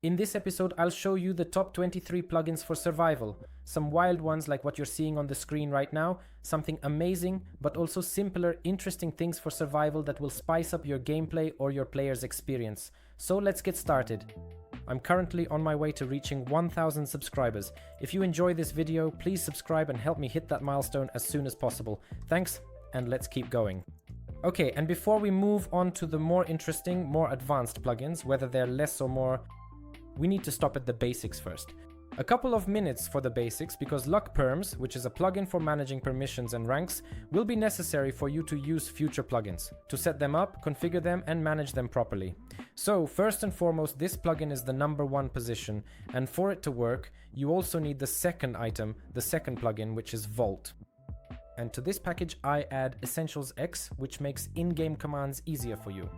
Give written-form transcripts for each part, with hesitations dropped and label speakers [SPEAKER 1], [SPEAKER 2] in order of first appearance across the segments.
[SPEAKER 1] In this episode, I'll show you the top 23 plugins for survival. Some wild ones like what you're seeing on the screen right now, something amazing, but also simpler, interesting things for survival that will spice up your gameplay or your player's experience. So let's get started. I'm currently on my way to reaching 1000 subscribers. If you enjoy this video, please subscribe and help me hit that milestone as soon as possible. Thanks, and let's keep going. Okay, and before we move on to the more interesting, more advanced plugins, whether they're less or more, we need to stop at the basics first. A couple of minutes for the basics because Luck Perms, which is a plugin for managing permissions and ranks, will be necessary for you to use future plugins, to set them up, configure them and manage them properly. So first and foremost, this plugin is the number one position, and for it to work, you also need the second item, the second plugin, which is Vault. And to this package I add Essentials X, which makes in-game commands easier for you.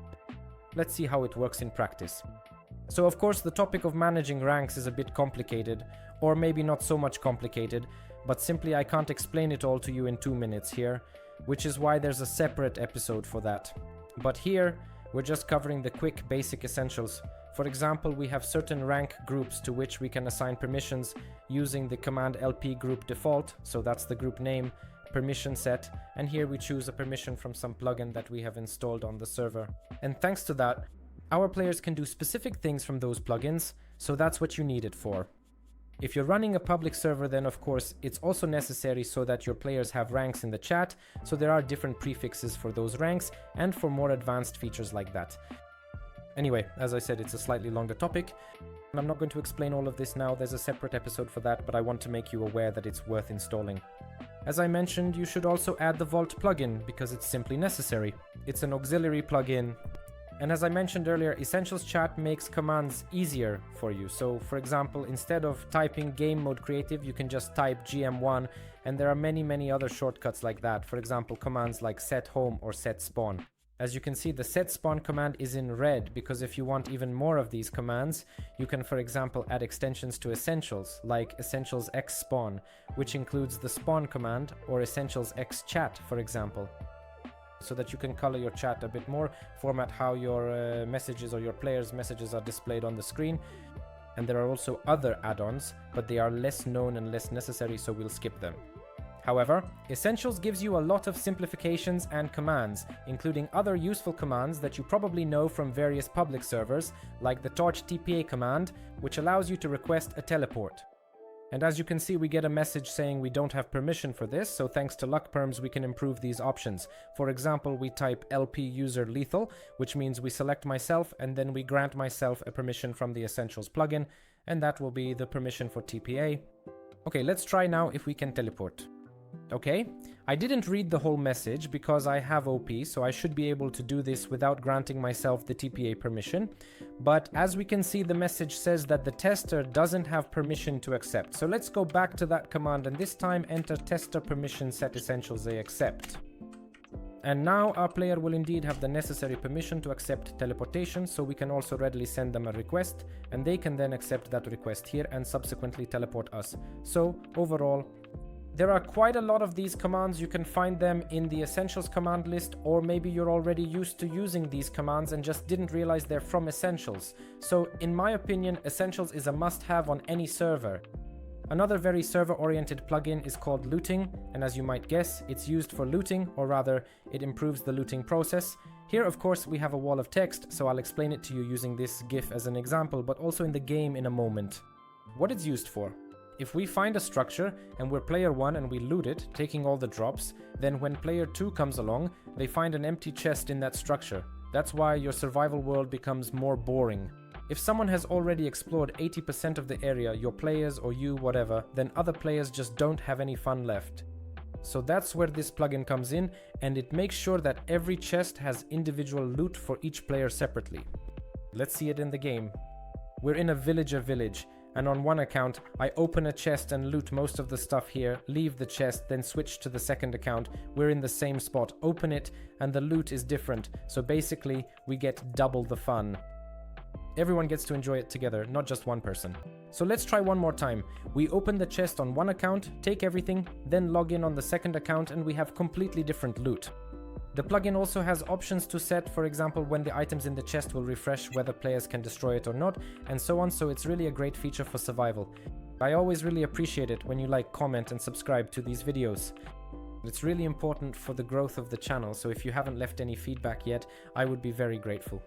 [SPEAKER 1] Let's see how it works in practice. So of course the topic of managing ranks is a bit complicated, or maybe not so much complicated, but simply I can't explain it all to you in 2 minutes here, which is why there's a separate episode for that. But here, we're just covering the quick basic essentials. For example, we have certain rank groups to which we can assign permissions using the command LP group default, so that's the group name, permission set, and here we choose a permission from some plugin that we have installed on the server. And thanks to that, our players can do specific things from those plugins, so that's what you need it for. If you're running a public server, then of course it's also necessary so that your players have ranks in the chat, so there are different prefixes for those ranks and for more advanced features like that. Anyway, as I said, it's a slightly longer topic, and I'm not going to explain all of this now, there's a separate episode for that, but I want to make you aware that it's worth installing. As I mentioned, you should also add the Vault plugin, because it's simply necessary. It's an auxiliary plugin. And as I mentioned earlier, Essentials Chat makes commands easier for you. So for example, instead of typing game mode creative, you can just type gm1, and there are many other shortcuts like that. For example, commands like set home or set spawn. As you can see, the set spawn command is in red, because if you want even more of these commands, you can for example add extensions to Essentials, like Essentials X spawn, which includes the spawn command, or Essentials X chat, for example, so that you can color your chat a bit more, format how your messages or your players' messages are displayed on the screen. And there are also other add-ons, but they are less known and less necessary, so we'll skip them. However, Essentials gives you a lot of simplifications and commands, including other useful commands that you probably know from various public servers, like the torch TPA command, which allows you to request a teleport. And as you can see, we get a message saying we don't have permission for this, so thanks to Luck Perms we can improve these options. For example, we type LP user lethal, which means we select myself and then we grant myself a permission from the Essentials plugin, and that will be the permission for TPA. Okay, let's try now if we can teleport. Okay, I didn't read the whole message because I have OP, so I should be able to do this without granting myself the TPA permission. But as we can see, the message says that the tester doesn't have permission to accept. So let's go back to that command and this time enter tester permission set essentials they accept. And now our player will indeed have the necessary permission to accept teleportation, so we can also readily send them a request, and they can then accept that request here and subsequently teleport us. So overall, there are quite a lot of these commands. You can find them in the Essentials command list, or maybe you're already used to using these commands and just didn't realize they're from Essentials. So in my opinion, Essentials is a must-have on any server. Another very server-oriented plugin is called Looting, and as you might guess, it's used for looting, or rather, it improves the looting process. Here, of course, we have a wall of text, so I'll explain it to you using this GIF as an example, but also in the game in a moment. What it's used for. If we find a structure and we're player 1 and we loot it, taking all the drops, then when player 2 comes along, they find an empty chest in that structure. That's why your survival world becomes more boring. If someone has already explored 80% of the area, your players or you, whatever, then other players just don't have any fun left. So that's where this plugin comes in, and it makes sure that every chest has individual loot for each player separately. Let's see it in the game. We're in a villager village. And on one account, I open a chest and loot most of the stuff here, leave the chest, then switch to the second account. We're in the same spot, open it, and the loot is different. So basically, we get double the fun. Everyone gets to enjoy it together, not just one person. So let's try one more time. We open the chest on one account, take everything, then log in on the second account, and we have completely different loot. The plugin also has options to set, for example, when the items in the chest will refresh, whether players can destroy it or not, and so on, so it's really a great feature for survival. I always really appreciate it when you like, comment and subscribe to these videos. It's really important for the growth of the channel, so if you haven't left any feedback yet, I would be very grateful.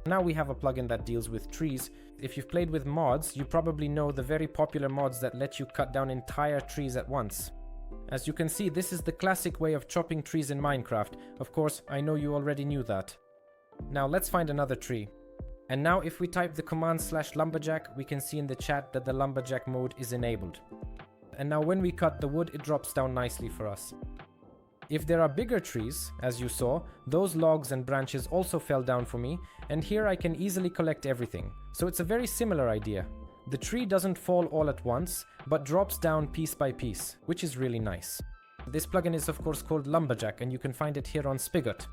[SPEAKER 1] Now we have a plugin that deals with trees. If you've played with mods, you probably know the very popular mods that let you cut down entire trees at once. As you can see, this is the classic way of chopping trees in Minecraft. Of course, I know you already knew that. Now let's find another tree. And now if we type the command /lumberjack, we can see in the chat that the lumberjack mode is enabled. And now when we cut the wood, it drops down nicely for us. If there are bigger trees, as you saw, those logs and branches also fell down for me, and here I can easily collect everything. So it's a very similar idea. The tree doesn't fall all at once, but drops down piece by piece, which is really nice. This plugin is of course called Lumberjack, and you can find it here on Spigot.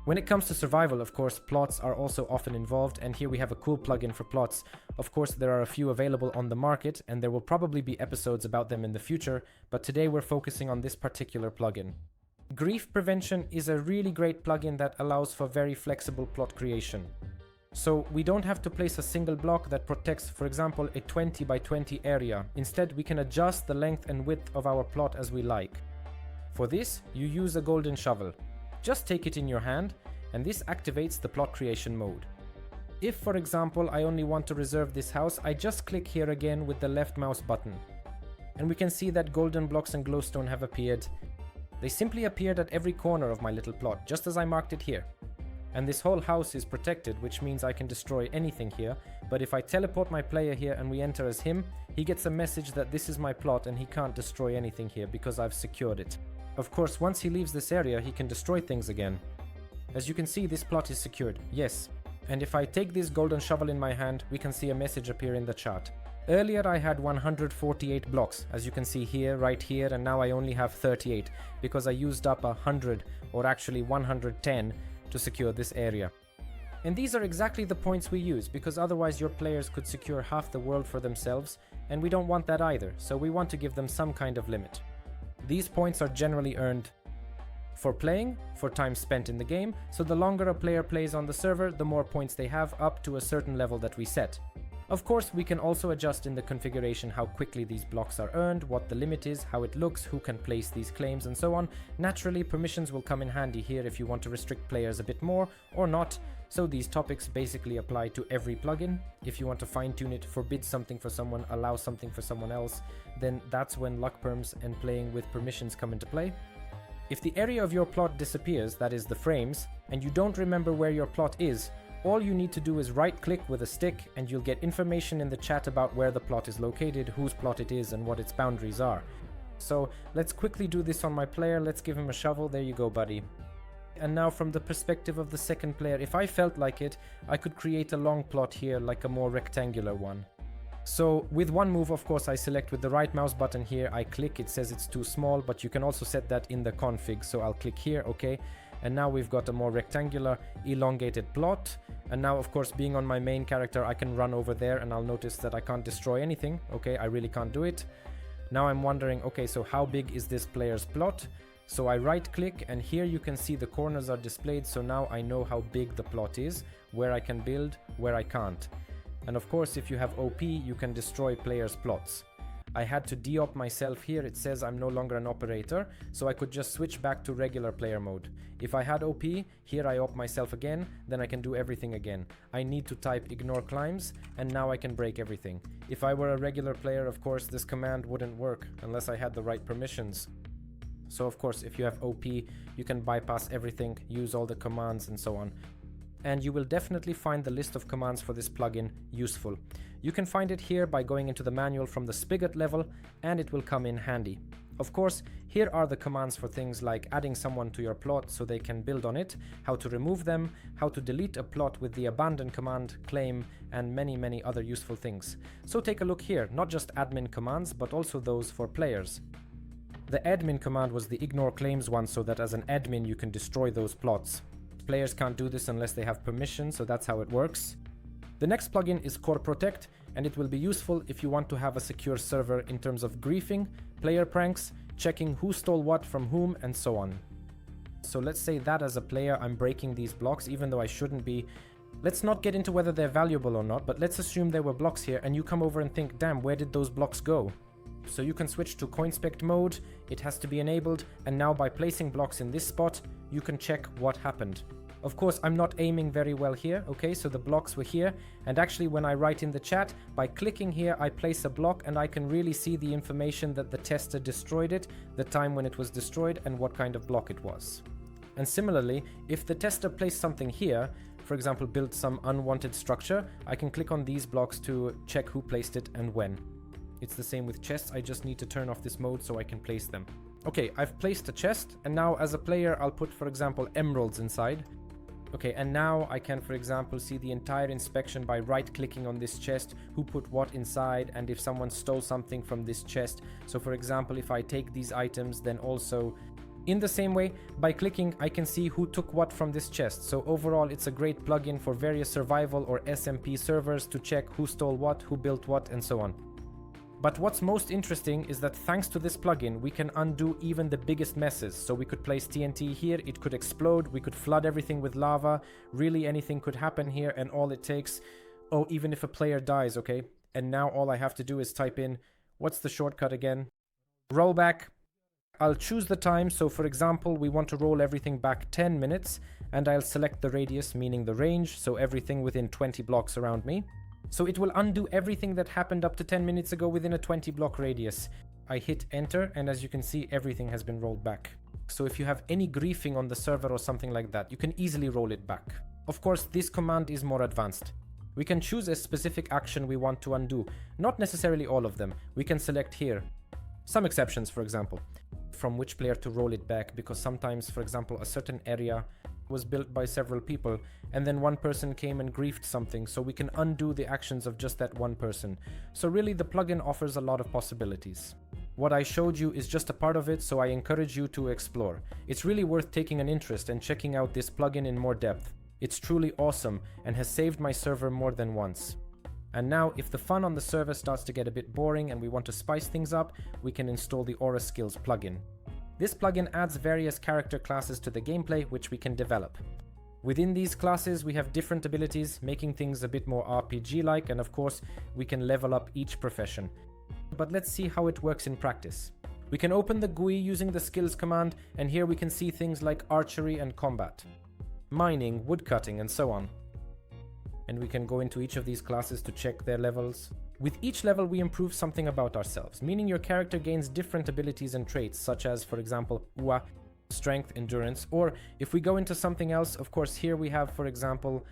[SPEAKER 1] When it comes to survival, of course, plots are also often involved, and here we have a cool plugin for plots. Of course, there are a few available on the market, and there will probably be episodes about them in the future, but today we're focusing on this particular plugin. Grief Prevention is a really great plugin that allows for very flexible plot creation. So we don't have to place a single block that protects, for example, a 20 by 20 area. Instead, we can adjust the length and width of our plot as we like. For this, you use a golden shovel. Just take it in your hand, and this activates the plot creation mode. If, for example, I only want to reserve this house, I just click here again with the left mouse button. And we can see that golden blocks and glowstone have appeared. They simply appeared at every corner of my little plot, just as I marked it here. And this whole house is protected, which means I can destroy anything here, but if I teleport my player here and we enter as him, he gets a message that this is my plot and he can't destroy anything here because I've secured it. Of course, once he leaves this area, he can destroy things again. As you can see, this plot is secured, yes. And if I take this golden shovel in my hand, we can see a message appear in the chart. Earlier I had 148 blocks, as you can see here, right here, and now I only have 38, because I used up 100, or actually 110, to secure this area. And these are exactly the points we use, because otherwise your players could secure half the world for themselves, and we don't want that either, so we want to give them some kind of limit. These points are generally earned for playing, for time spent in the game, so the longer a player plays on the server, the more points they have up to a certain level that we set. Of course, we can also adjust in the configuration how quickly these blocks are earned, what the limit is, how it looks, who can place these claims, and so on. Naturally, permissions will come in handy here if you want to restrict players a bit more or not, so these topics basically apply to every plugin. If you want to fine-tune it, forbid something for someone, allow something for someone else, then that's when luck perms and playing with permissions come into play. If the area of your plot disappears, that is the frames, and you don't remember where your plot is, all you need to do is right-click with a stick and you'll get information in the chat about where the plot is located, whose plot it is, and what its boundaries are. So let's quickly do this on my player. Let's give him a shovel. There you go, buddy. And now from the perspective of the second player, if I felt like it, I could create a long plot here, like a more rectangular one. So with one move, of course, I select with the right mouse button here, I click, it says it's too small, but you can also set that in the config. So I'll click here, okay. And now we've got a more rectangular, elongated plot. And now, of course, being on my main character, I can run over there and I'll notice that I can't destroy anything. Okay, I really can't do it. Now I'm wondering, okay, so how big is this player's plot? So I right click and here you can see the corners are displayed. So now I know how big the plot is, where I can build, where I can't. And of course, if you have OP, you can destroy players' plots. I had to de-op myself here, it says I'm no longer an operator, so I could just switch back to regular player mode. If I had OP, here I op myself again, then I can do everything again. I need to type ignore climbs, and now I can break everything. If I were a regular player, of course, this command wouldn't work, unless I had the right permissions. So of course, if you have OP, you can bypass everything, use all the commands and so on. And you will definitely find the list of commands for this plugin useful. You can find it here by going into the manual from the Spigot level, and it will come in handy. Of course, here are the commands for things like adding someone to your plot so they can build on it, how to remove them, how to delete a plot with the abandon command, claim, and many other useful things. So take a look here, not just admin commands, but also those for players. The admin command was the ignore claims one, so that as an admin you can destroy those plots. Players can't do this unless they have permission, so that's how it works. The next plugin is Core Protect, and it will be useful if you want to have a secure server in terms of griefing, player pranks, checking who stole what from whom, and so on. So let's say that as a player, I'm breaking these blocks, even though I shouldn't be. Let's not get into whether they're valuable or not, but let's assume there were blocks here and you come over and think, damn, where did those blocks go? So you can switch to CoinSpect mode, it has to be enabled, and now by placing blocks in this spot, you can check what happened. Of course, I'm not aiming very well here, okay, so the blocks were here, and actually when I write in the chat, by clicking here, I place a block and I can really see the information that the tester destroyed it, the time when it was destroyed, and what kind of block it was. And similarly, if the tester placed something here, for example, built some unwanted structure, I can click on these blocks to check who placed it and when. It's the same with chests, I just need to turn off this mode so I can place them. Okay, I've placed a chest, and now as a player, I'll put, for example, emeralds inside. Okay, and now I can, for example, see the entire inspection by right-clicking on this chest, who put what inside, and if someone stole something from this chest. So, for example, if I take these items, then also in the same way, by clicking, I can see who took what from this chest. So overall, it's a great plugin for various survival or SMP servers to check who stole what, who built what, and so on. But what's most interesting is that thanks to this plugin, we can undo even the biggest messes. So we could place TNT here, it could explode, we could flood everything with lava, really anything could happen here, and all it takes, oh, even if a player dies, okay? And now all I have to do is type in, what's the shortcut again? Rollback. I'll choose the time, so for example, we want to roll everything back 10 minutes, and I'll select the radius, meaning the range, so everything within 20 blocks around me. So it will undo everything that happened up to 10 minutes ago within a 20 block radius. I hit enter, and as you can see, everything has been rolled back. So if you have any griefing on the server or something like that, you can easily roll it back. Of course, this command is more advanced. We can choose a specific action we want to undo, not necessarily all of them. We can select here. Some exceptions, for example, from which player to roll it back, because sometimes, for example, a certain area was built by several people and then one person came and griefed something, so we can undo the actions of just that one person. So really the plugin offers a lot of possibilities. What I showed you is just a part of it, so I encourage you to explore. It's really worth taking an interest and checking out this plugin in more depth. It's truly awesome and has saved my server more than once. And now, if the fun on the server starts to get a bit boring and we want to spice things up, we can install the Aura Skills plugin. This plugin adds various character classes to the gameplay, which we can develop. Within these classes, we have different abilities, making things a bit more RPG-like, and of course, we can level up each profession. But let's see how it works in practice. We can open the GUI using the skills command, and here we can see things like archery and combat, mining, woodcutting, and so on. And we can go into each of these classes to check their levels. With each level we improve something about ourselves, meaning your character gains different abilities and traits, such as, for example, strength, endurance, or if we go into something else, of course here we have, for example,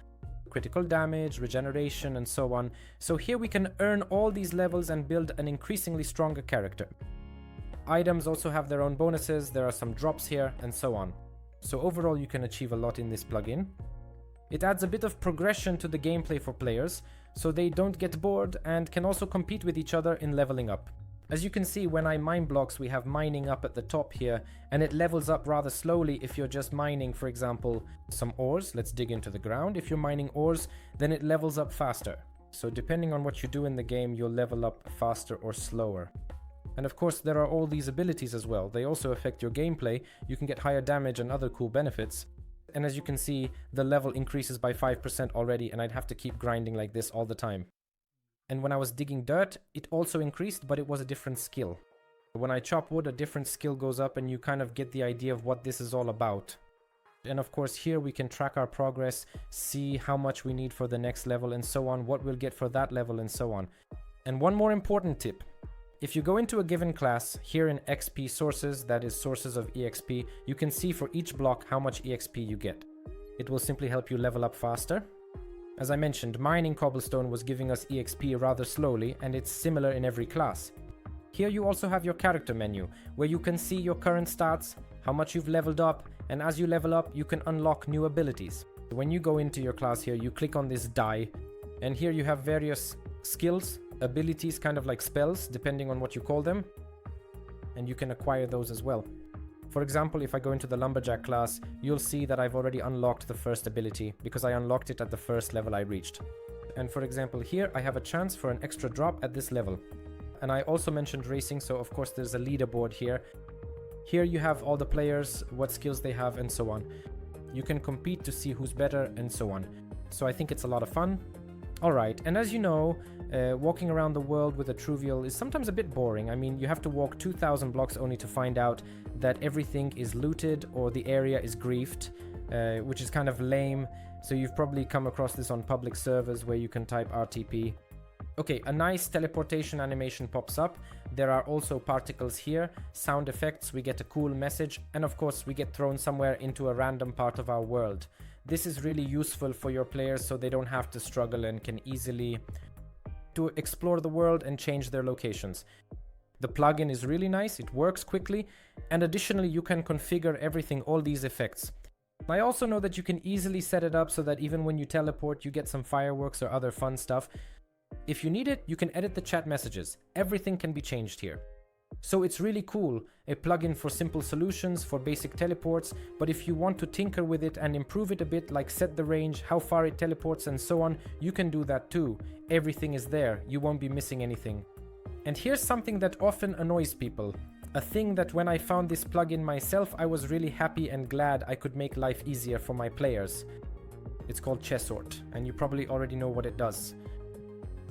[SPEAKER 1] critical damage, regeneration, and so on. So here we can earn all these levels and build an increasingly stronger character. Items also have their own bonuses, there are some drops here, and so on. So overall you can achieve a lot in this plugin. It adds a bit of progression to the gameplay for players, so they don't get bored and can also compete with each other in leveling up. As you can see, when I mine blocks, we have mining up at the top here, and it levels up rather slowly if you're just mining, for example, some ores. Let's dig into the ground. If you're mining ores, then it levels up faster. So depending on what you do in the game, you'll level up faster or slower. And of course, there are all these abilities as well. They also affect your gameplay. You can get higher damage and other cool benefits. And as you can see, the level increases by 5% already, and I'd have to keep grinding like this all the time. And when I was digging dirt, it also increased, but it was a different skill. When I chop wood, a different skill goes up, and you kind of get the idea of what this is all about. And of course, here we can track our progress, see how much we need for the next level and so on, what we'll get for that level and so on. And one more important tip. If you go into a given class, here in XP sources, that is sources of EXP, you can see for each block how much EXP you get. It will simply help you level up faster. As I mentioned, mining cobblestone was giving us EXP rather slowly, and it's similar in every class. Here you also have your character menu, where you can see your current stats, how much you've leveled up, and as you level up, you can unlock new abilities. When you go into your class here, you click on this die, and here you have various skills, abilities, kind of like spells, depending on what you call them, and you can acquire those as well. For example, if I go into the lumberjack class, you'll see that I've already unlocked the first ability because I unlocked it at the first level I reached. And for example, here I have a chance for an extra drop at this level. And I also mentioned racing, so of course there's a leaderboard here. Here you have all the players, what skills they have, and so on. You can compete to see who's better and so on. So I think it's a lot of fun. Alright, and as you know, walking around the world with a Truvial is sometimes a bit boring. I mean, you have to walk 2,000 blocks only to find out that everything is looted or the area is griefed, which is kind of lame. So you've probably come across this on public servers where you can type RTP. Okay, a nice teleportation animation pops up. There are also particles here, sound effects, we get a cool message, and of course we get thrown somewhere into a random part of our world. This is really useful for your players so they don't have to struggle and can easily to explore the world and change their locations. The plugin is really nice, it works quickly, and additionally you can configure everything, all these effects. I also know that you can easily set it up so that even when you teleport you get some fireworks or other fun stuff. If you need it, you can edit the chat messages. Everything can be changed here. So it's really cool, a plugin for simple solutions, for basic teleports, but if you want to tinker with it and improve it a bit, like set the range, how far it teleports and so on, you can do that too. Everything is there, you won't be missing anything. And here's something that often annoys people. A thing that when I found this plugin myself, I was really happy and glad I could make life easier for my players. It's called chest sort, and you probably already know what it does.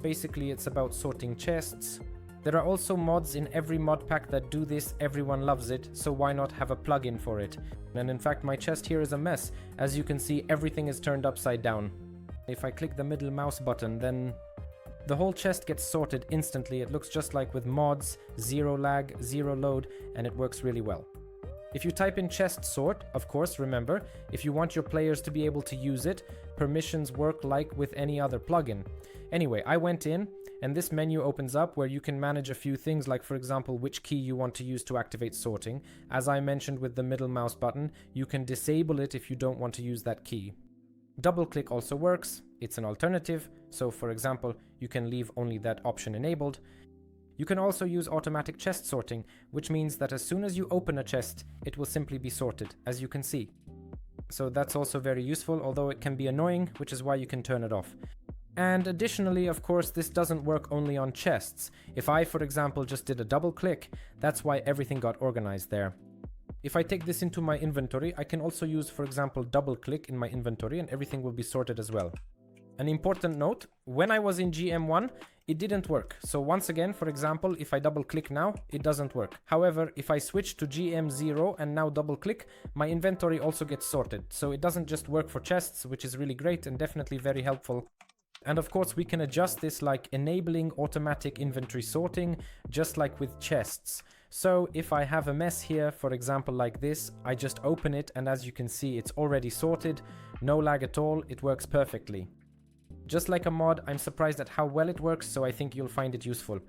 [SPEAKER 1] Basically, it's about sorting chests. There are also mods in every mod pack that do this, everyone loves it, so why not have a plugin for it? And in fact, my chest here is a mess. As you can see, everything is turned upside down. If I click the middle mouse button, then the whole chest gets sorted instantly. It looks just like with mods, zero lag, zero load, and it works really well. If you type in chest sort, of course, remember, if you want your players to be able to use it, permissions work like with any other plugin. Anyway, I went in, and this menu opens up where you can manage a few things, like for example, which key you want to use to activate sorting. As I mentioned with the middle mouse button, you can disable it if you don't want to use that key. Double click also works, it's an alternative, so for example, you can leave only that option enabled. You can also use automatic chest sorting, which means that as soon as you open a chest, it will simply be sorted, as you can see. So that's also very useful, although it can be annoying, which is why you can turn it off. And additionally, of course, this doesn't work only on chests. If I, for example, just did a double click, that's why everything got organized there. If I take this into my inventory, I can also use, for example, double click in my inventory and everything will be sorted as well. An important note, when I was in GM1, it didn't work. So once again, for example, if I double click now, it doesn't work. However, if I switch to GM0 and now double click, my inventory also gets sorted. So it doesn't just work for chests, which is really great and definitely very helpful. And of course, we can adjust this like enabling automatic inventory sorting, just like with chests. So if I have a mess here, for example, like this, I just open it and as you can see, it's already sorted. No lag at all, it works perfectly. Just like a mod, I'm surprised at how well it works, so I think you'll find it useful.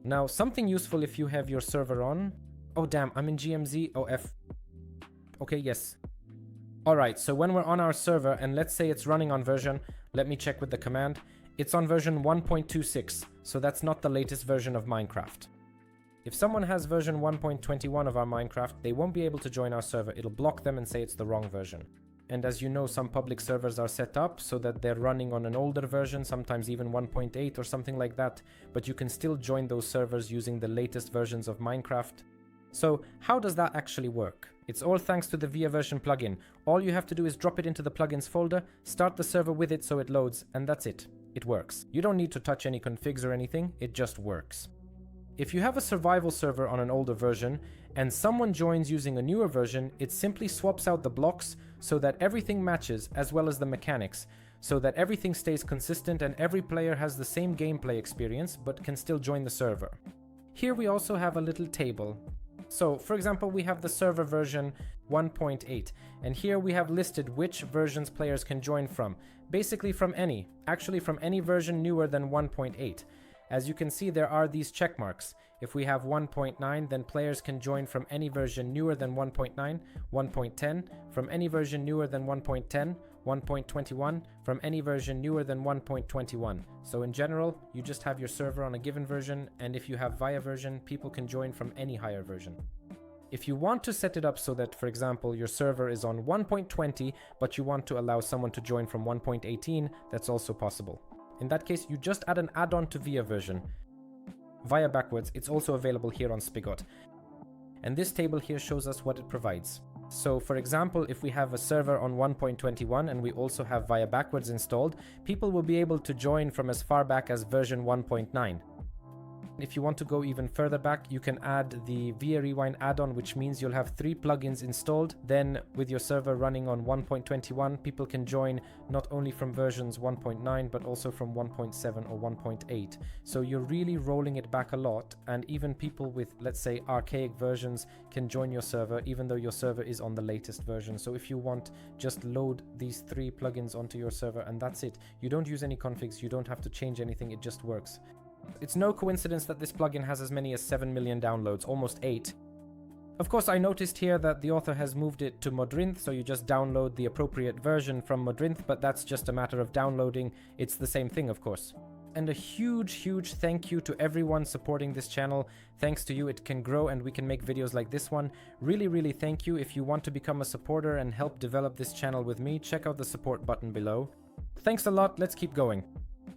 [SPEAKER 1] Now, something useful if you have your server on. Oh damn, I'm in GMZ, OF. Okay, yes. Alright, so when we're on our server, and let's say it's running on version, let me check with the command, it's on version 1.26, so that's not the latest version of Minecraft. If someone has version 1.21 of our Minecraft, they won't be able to join our server, it'll block them and say it's the wrong version. And as you know, some public servers are set up so that they're running on an older version, sometimes even 1.8 or something like that, but you can still join those servers using the latest versions of Minecraft. So how does that actually work? It's all thanks to the VIA version plugin. All you have to do is drop it into the plugins folder, start the server with it so it loads, and that's it. It works. You don't need to touch any configs or anything, it just works. If you have a survival server on an older version, and someone joins using a newer version, it simply swaps out the blocks so that everything matches as well as the mechanics, so that everything stays consistent and every player has the same gameplay experience but can still join the server. Here we also have a little table. So, for example, we have the server version 1.8, and here we have listed which versions players can join from. Basically from any, actually from any version newer than 1.8. As you can see, there are these check marks. If we have 1.9, then players can join from any version newer than 1.9, 1.10, from any version newer than 1.10, 1.21, from any version newer than 1.21. So in general, you just have your server on a given version, and if you have VIA version, people can join from any higher version. If you want to set it up so that, for example, your server is on 1.20, but you want to allow someone to join from 1.18, that's also possible. In that case, you just add an add-on to VIA version. VIA backwards, it's also available here on Spigot. And this table here shows us what it provides. So for example, if we have a server on 1.21 and we also have Via Backwards installed, people will be able to join from as far back as version 1.9. If you want to go even further back, you can add the Via Rewind add-on, which means you'll have 3 plugins installed. Then with your server running on 1.21, people can join not only from versions 1.9, but also from 1.7 or 1.8. So you're really rolling it back a lot, and even people with, let's say, archaic versions can join your server, even though your server is on the latest version. So if you want, just load these 3 plugins onto your server and that's it. You don't use any configs, you don't have to change anything, it just works. It's no coincidence that this plugin has as many as 7 million downloads, almost 8. Of course, I noticed here that the author has moved it to Modrinth, so you just download the appropriate version from Modrinth, but that's just a matter of downloading. It's the same thing, of course. And a huge thank you to everyone supporting this channel. Thanks to you, it can grow and we can make videos like this one. Really thank you. If you want to become a supporter and help develop this channel with me, check out the support button below. Thanks a lot, let's keep going.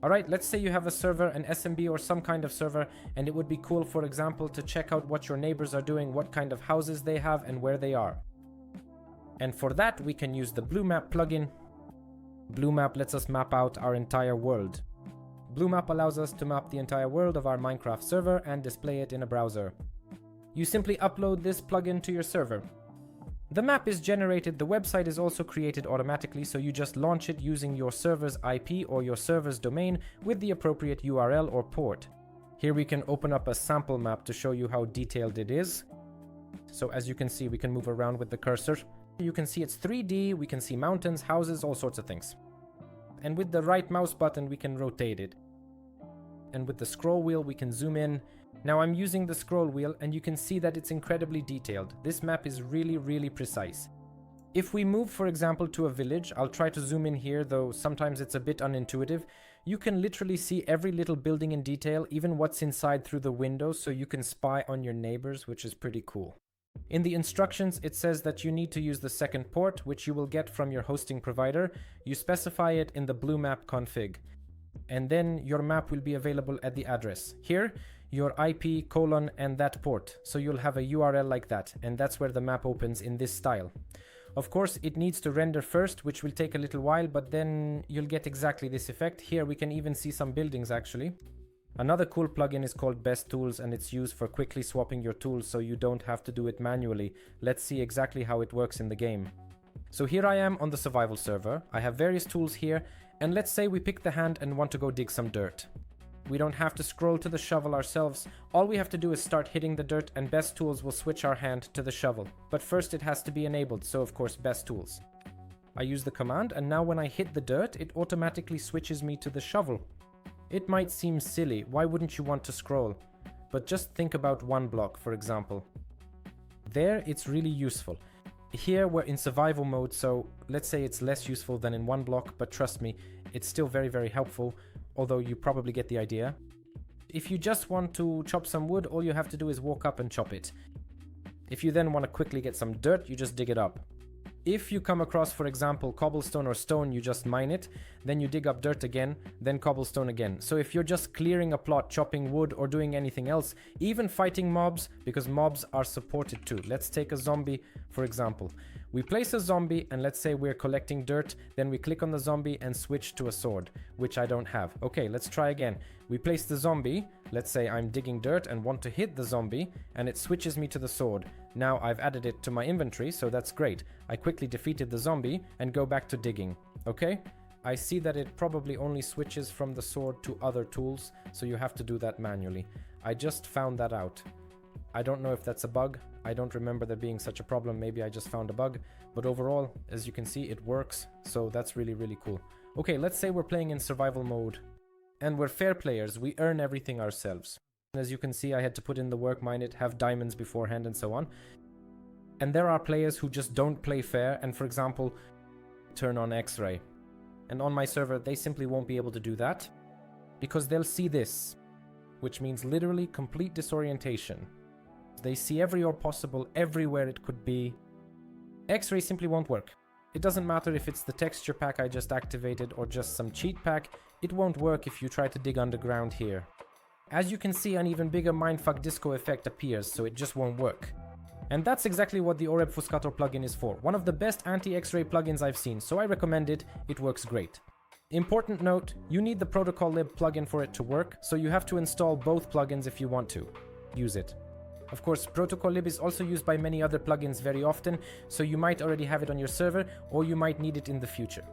[SPEAKER 1] Alright, let's say you have a server, an SMB or some kind of server, and it would be cool, for example, to check out what your neighbors are doing, what kind of houses they have, and where they are. And for that, we can use the Blue Map plugin. Blue Map lets us map out our entire world. Blue Map allows us to map the entire world of our Minecraft server and display it in a browser. You simply upload this plugin to your server. The map is generated, the website is also created automatically, so you just launch it using your server's IP or your server's domain with the appropriate URL or port. Here we can open up a sample map to show you how detailed it is. So as you can see, we can move around with the cursor. You can see it's 3D, we can see mountains, houses, all sorts of things. And with the right mouse button, we can rotate it. And with the scroll wheel, we can zoom in. Now I'm using the scroll wheel and you can see that it's incredibly detailed. This map is really precise. If we move, for example, to a village, I'll try to zoom in here, though sometimes it's a bit unintuitive. You can literally see every little building in detail, even what's inside through the windows, so you can spy on your neighbors, which is pretty cool. In the instructions, it says that you need to use the second port, which you will get from your hosting provider. You specify it in the Blue Map config. And then your map will be available at the address. Here, your IP, colon, and that port. So you'll have a URL like that, and that's where the map opens in this style. Of course, it needs to render first, which will take a little while, but then you'll get exactly this effect. Here we can even see some buildings actually. Another cool plugin is called Best Tools, and it's used for quickly swapping your tools so you don't have to do it manually. Let's see exactly how it works in the game. So here I am on the survival server. I have various tools here, and let's say we pick the hand and want to go dig some dirt. We don't have to scroll to the shovel ourselves. All we have to do is start hitting the dirt and Best Tools will switch our hand to the shovel. But first it has to be enabled, so of course Best Tools. I use the command and now when I hit the dirt, it automatically switches me to the shovel. It might seem silly, why wouldn't you want to scroll? But just think about one block, for example. There, it's really useful. Here we're in survival mode, so let's say it's less useful than in one block, but trust me, it's still very helpful, although you probably get the idea. If you just want to chop some wood, all you have to do is walk up and chop it. If you then want to quickly get some dirt, you just dig it up. If you come across, for example, cobblestone or stone, you just mine it, then you dig up dirt again, then cobblestone again. So if you're just clearing a plot, chopping wood, or doing anything else, even fighting mobs, because mobs are supported too. Let's take a zombie, for example. We place a zombie, and let's say we're collecting dirt, then we click on the zombie and switch to a sword, which I don't have. Okay, let's try again. We place the zombie, let's say I'm digging dirt and want to hit the zombie, and it switches me to the sword. Now I've added it to my inventory, so that's great. I quickly defeated the zombie and go back to digging. Okay? I see that it probably only switches from the sword to other tools, so you have to do that manually. I just found that out. I don't know if that's a bug. I don't remember there being such a problem. Maybe I just found a bug. But overall, as you can see, it works. So that's really cool. Okay, let's say we're playing in survival mode. And we're fair players. We earn everything ourselves. As you can see, I had to put in the work, mine it, have diamonds beforehand and so on. And there are players who just don't play fair and, for example, turn on X-ray. And on my server, they simply won't be able to do that because they'll see this, which means literally complete disorientation. They see every ore possible, everywhere it could be. X-ray simply won't work. It doesn't matter if it's the texture pack I just activated or just some cheat pack, it won't work if you try to dig underground here. As you can see, an even bigger mindfuck disco effect appears, so it just won't work. And that's exactly what the Obfuscator plugin is for. One of the best anti-X-ray plugins I've seen, so I recommend it. It works great. Important note, you need the Protocol Lib plugin for it to work, so you have to install both plugins if you want to use it. Of course, Protocol Lib is also used by many other plugins very often, so you might already have it on your server, or you might need it in the future.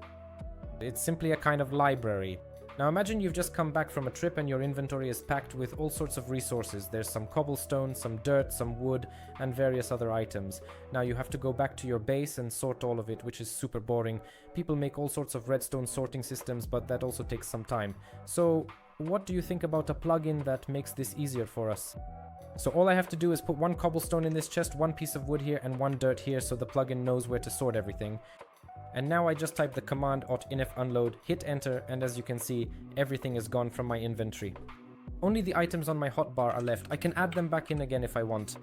[SPEAKER 1] It's simply a kind of library. Now imagine you've just come back from a trip and your inventory is packed with all sorts of resources. There's some cobblestone, some dirt, some wood, and various other items. Now you have to go back to your base and sort all of it, which is super boring. People make all sorts of redstone sorting systems, but that also takes some time. So what do you think about a plugin that makes this easier for us? So all I have to do is put one cobblestone in this chest, one piece of wood here, and one dirt here, so the plugin knows where to sort everything. And now I just type the command autinf unload, hit enter, and as you can see, everything is gone from my inventory. Only the items on my hotbar are left. I can add them back in again if I want.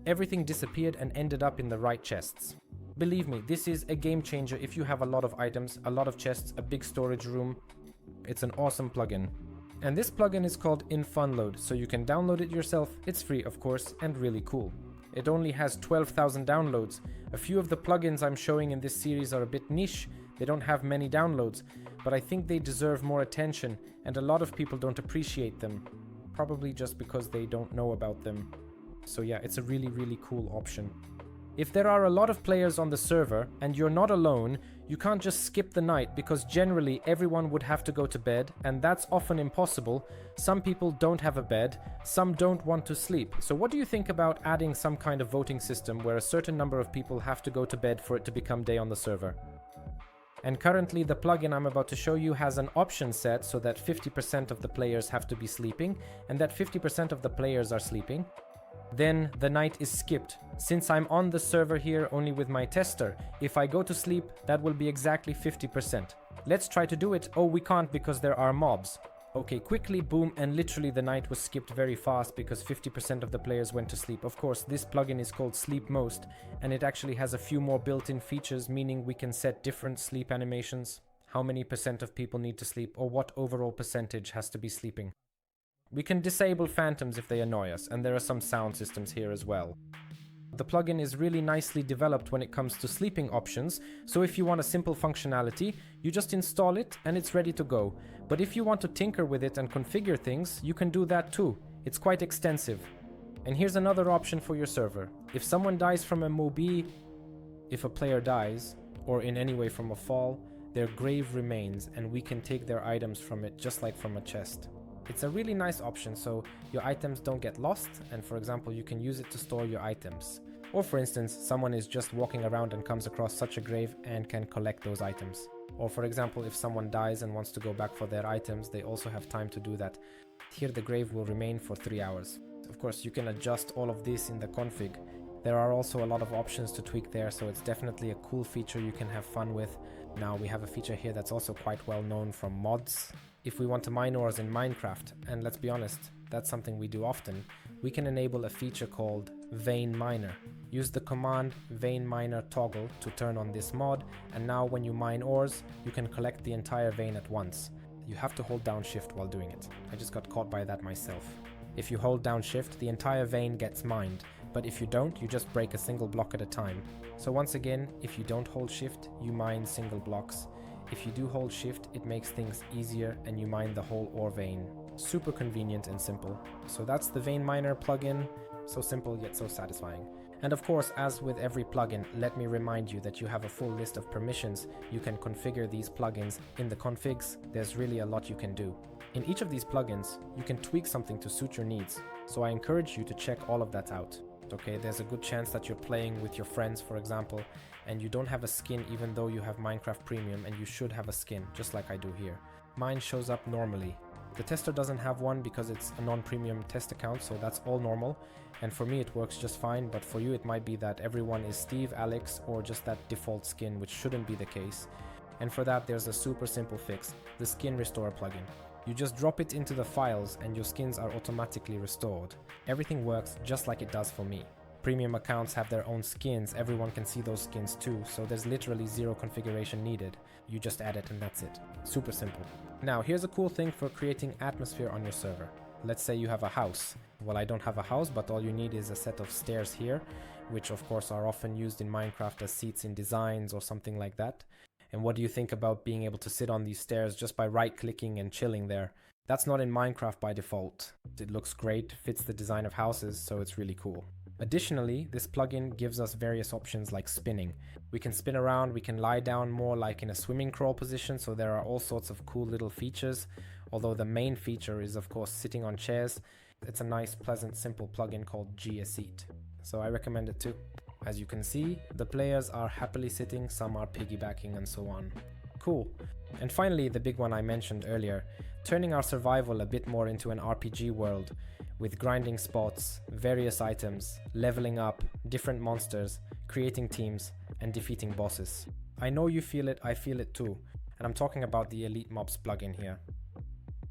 [SPEAKER 1] Everything disappeared and ended up in the right chests. Believe me, this is a game changer if you have a lot of items, a lot of chests, a big storage room. It's an awesome plugin. And this plugin is called infunload, so you can download it yourself. It's free, of course, and really cool. It only has 12,000 downloads. A few of the plugins I'm showing in this series are a bit niche. They don't have many downloads, but I think they deserve more attention, and a lot of people don't appreciate them. Probably just because they don't know about them. So yeah, it's a really, really cool option. If there are a lot of players on the server and you're not alone, you can't just skip the night because generally everyone would have to go to bed, and that's often impossible. Some people don't have a bed, some don't want to sleep. So what do you think about adding some kind of voting system where a certain number of people have to go to bed for it to become day on the server? And currently the plugin I'm about to show you has an option set so that 50% of the players have to be sleeping and that 50% of the players are sleeping. Then the night is skipped. Since I'm on the server here only with my tester, if I go to sleep, that will be exactly 50%. Let's try to do it. Oh, we can't because there are mobs. Okay, quickly, boom, and literally the night was skipped very fast because 50% of the players went to sleep. Of course, this plugin is called Sleep Most, and it actually has a few more built-in features, meaning we can set different sleep animations, how many percent of people need to sleep, or what overall percentage has to be sleeping. We can disable phantoms if they annoy us, and there are some sound systems here as well. The plugin is really nicely developed when it comes to sleeping options, so if you want a simple functionality, you just install it and it's ready to go. But if you want to tinker with it and configure things, you can do that too. It's quite extensive. And here's another option for your server. If someone dies from a MOB, if a player dies, or in any way from a fall, their grave remains and we can take their items from it just like from a chest. It's a really nice option, so your items don't get lost, and for example, you can use it to store your items. Or for instance, someone is just walking around and comes across such a grave and can collect those items. Or for example, if someone dies and wants to go back for their items, they also have time to do that. Here the grave will remain for 3 hours. Of course, you can adjust all of this in the config. There are also a lot of options to tweak there, so it's definitely a cool feature you can have fun with. Now we have a feature here that's also quite well known from mods. If we want to mine ores in Minecraft, and let's be honest, that's something we do often, we can enable a feature called Vein Miner. Use the command vein miner toggle to turn on this mod, and now when you mine ores, you can collect the entire vein at once. You have to hold down shift while doing it. I just got caught by that myself. If you hold down shift, the entire vein gets mined, but if you don't, you just break a single block at a time. So once again, if you don't hold shift, you mine single blocks. If you do hold shift, it makes things easier and you mine the whole ore vein. Super convenient and simple. So that's the Vein Miner plugin. So simple yet so satisfying. And of course, as with every plugin, let me remind you that you have a full list of permissions. You can configure these plugins in the configs. There's really a lot you can do. In each of these plugins, you can tweak something to suit your needs. So I encourage you to check all of that out. Okay, there's a good chance that you're playing with your friends, for example, and you don't have a skin even though you have Minecraft Premium, and you should have a skin, just like I do here. Mine shows up normally. The tester doesn't have one because it's a non-premium test account, so that's all normal, and for me it works just fine, but for you it might be that everyone is Steve, Alex, or just that default skin, which shouldn't be the case. And for that there's a super simple fix, the Skin Restore plugin. You just drop it into the files and your skins are automatically restored. Everything works just like it does for me. Premium accounts have their own skins, everyone can see those skins too, so there's literally zero configuration needed. You just add it and that's it. Super simple. Now here's a cool thing for creating atmosphere on your server. Let's say you have a house. Well, I don't have a house, but all you need is a set of stairs here, which of course are often used in Minecraft as seats in designs or something like that. And what do you think about being able to sit on these stairs just by right-clicking and chilling there? That's not in Minecraft by default. It looks great, fits the design of houses, so it's really cool. Additionally, this plugin gives us various options like spinning. We can spin around, we can lie down more like in a swimming crawl position, so there are all sorts of cool little features, although the main feature is of course sitting on chairs. It's a nice, pleasant, simple plugin called G-A-Seat, so I recommend it too. As you can see, the players are happily sitting, some are piggybacking and so on. Cool. And finally, the big one I mentioned earlier, turning our survival a bit more into an RPG world, with grinding spots, various items, leveling up, different monsters, creating teams, and defeating bosses. I know you feel it, I feel it too, and I'm talking about the Elite Mobs plugin here.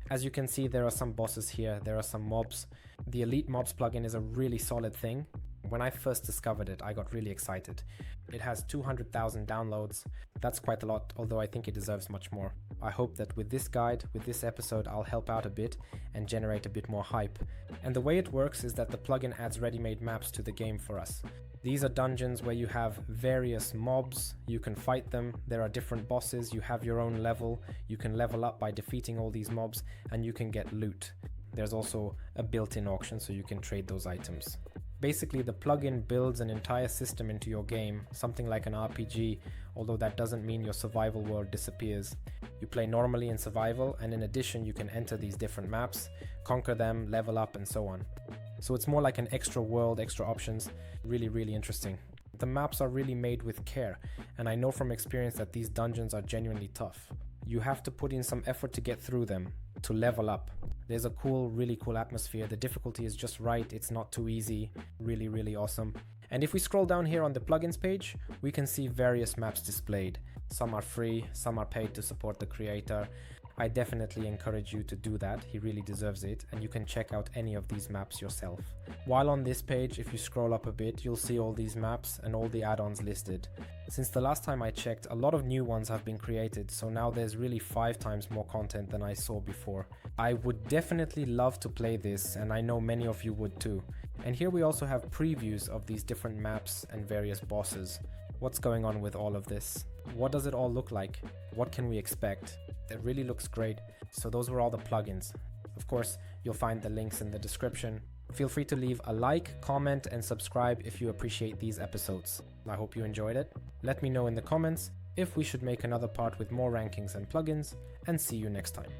[SPEAKER 1] As you can see, there are some bosses here, there are some mobs. The Elite Mobs plugin is a really solid thing. When I first discovered it, I got really excited. It has 200,000 downloads. That's quite a lot, although I think it deserves much more. I hope that with this guide, with this episode, I'll help out a bit and generate a bit more hype. And the way it works is that the plugin adds ready-made maps to the game for us. These are dungeons where you have various mobs, you can fight them, there are different bosses, you have your own level, you can level up by defeating all these mobs, and you can get loot. There's also a built-in auction so you can trade those items. Basically, the plugin builds an entire system into your game, something like an RPG, although that doesn't mean your survival world disappears. You play normally in survival, and in addition you can enter these different maps, conquer them, level up, and so on. So it's more like an extra world, extra options. Really interesting. The maps are really made with care, and I know from experience that these dungeons are genuinely tough. You have to put in some effort to get through them, to level up. There's a really cool atmosphere. The difficulty is just right, it's not too easy. Really awesome. And if we scroll down here on the plugins page, we can see various maps displayed. Some are free, some are paid to support the creator. I definitely encourage you to do that, he really deserves it, and you can check out any of these maps yourself. While on this page, if you scroll up a bit, you'll see all these maps and all the add-ons listed. Since the last time I checked, a lot of new ones have been created, so now there's really 5 times more content than I saw before. I would definitely love to play this, and I know many of you would too. And here we also have previews of these different maps and various bosses. What's going on with all of this? What does it all look like? What can we expect? It really looks great. So those were all the plugins. Of course, you'll find the links in the description. Feel free to leave a like, comment, and subscribe if you appreciate these episodes. I hope you enjoyed it. Let me know in the comments if we should make another part with more rankings and plugins, and see you next time.